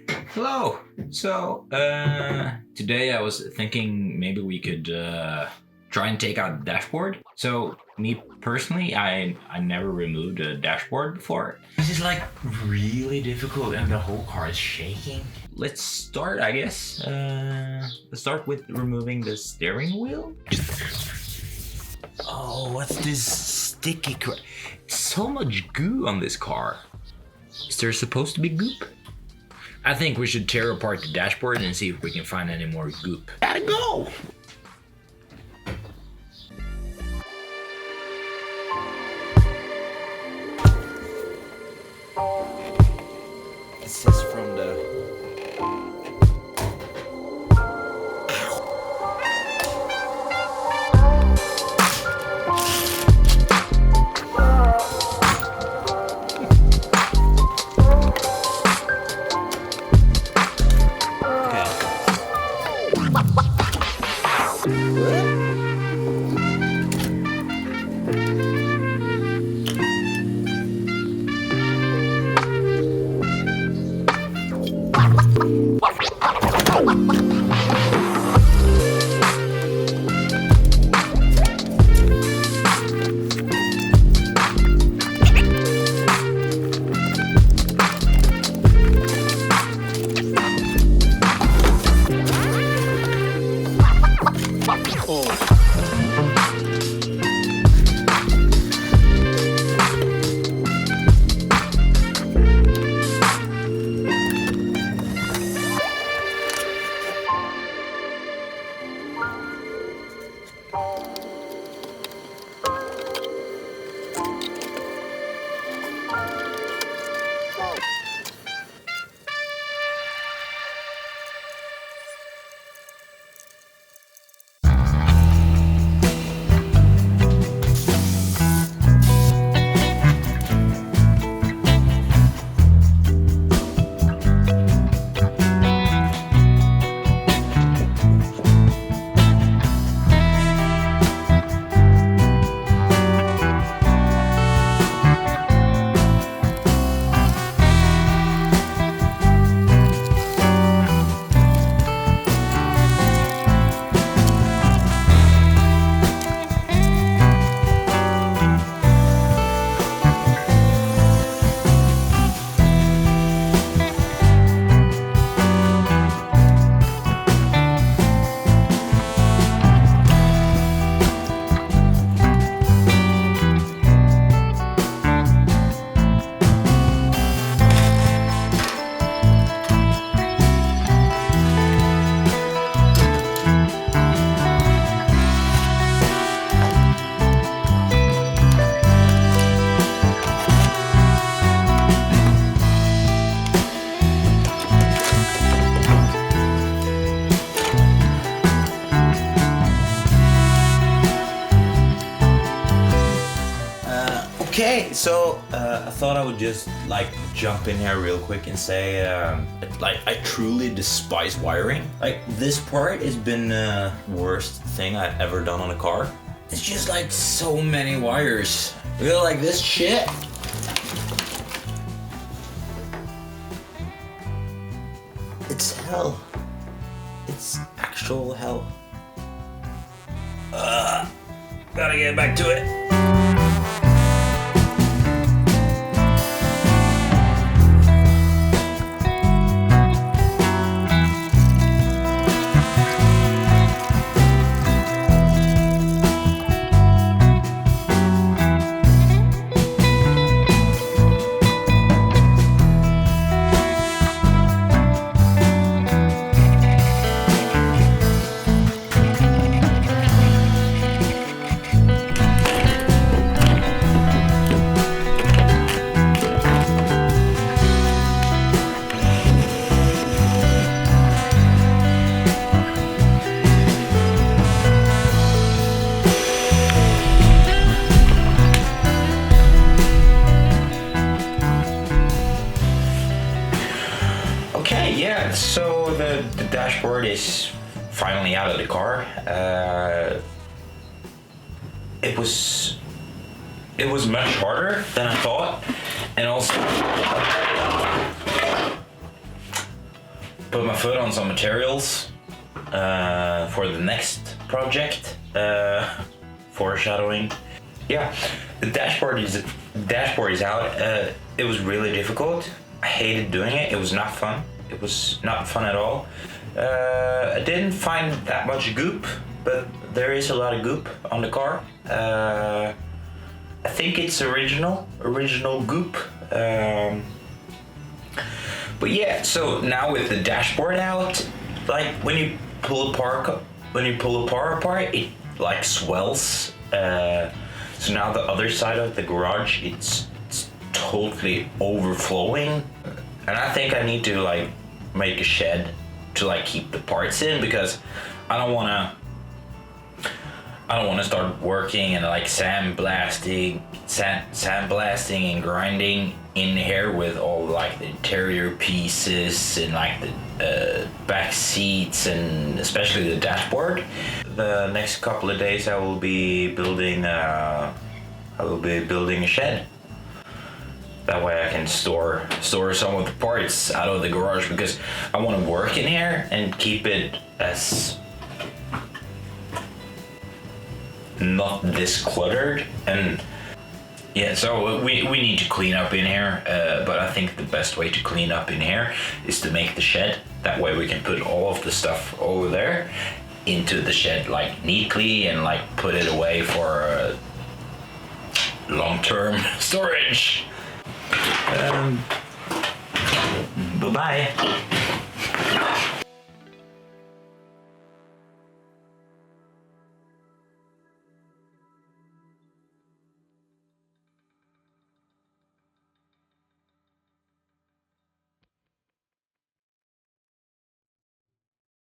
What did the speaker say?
Hello. So, today I was thinking maybe we could try and take out the dashboard. So, me personally, I never removed a dashboard before. This is like really difficult and the whole car is shaking. Let's start, I guess. Let's start with removing the steering wheel. Oh, what's this sticky crap? So much goo on this car. Is there supposed to be goop? I think we should tear apart the dashboard and see if we can find any more goop. Gotta go! This is from the... Okay, so I thought I would just like jump in here real quick and say like I truly despise wiring. Like this part has been the worst thing I've ever done on a car. It's just like so many wires. You know, like this shit. It's hell. It's actual hell. Gotta get back to it. Yeah, so the dashboard is finally out of the car. It was much harder than I thought, and also put my foot on some materials for the next project. Foreshadowing. Yeah, the dashboard is out. It was really difficult. I hated doing it. It was not fun. It was not fun at all. I didn't find that much goop, but there is a lot of goop on the car. I think it's original goop. But yeah, so now with the dashboard out, like when you pull a car apart, it like swells. So now the other side of the garage, it's totally overflowing, and I think I need to like make a shed to like keep the parts in, because I don't wanna start working and like sandblasting and grinding in here with all like the interior pieces and like the back seats and especially the dashboard. The next couple of days I will be building a shed. That way I can store some of the parts out of the garage, because I want to work in here and keep it as not this cluttered. And yeah, so we need to clean up in here, but I think the best way to clean up in here is to make the shed. That way we can put all of the stuff over there into the shed like neatly and like put it away for long-term storage. Bye-bye.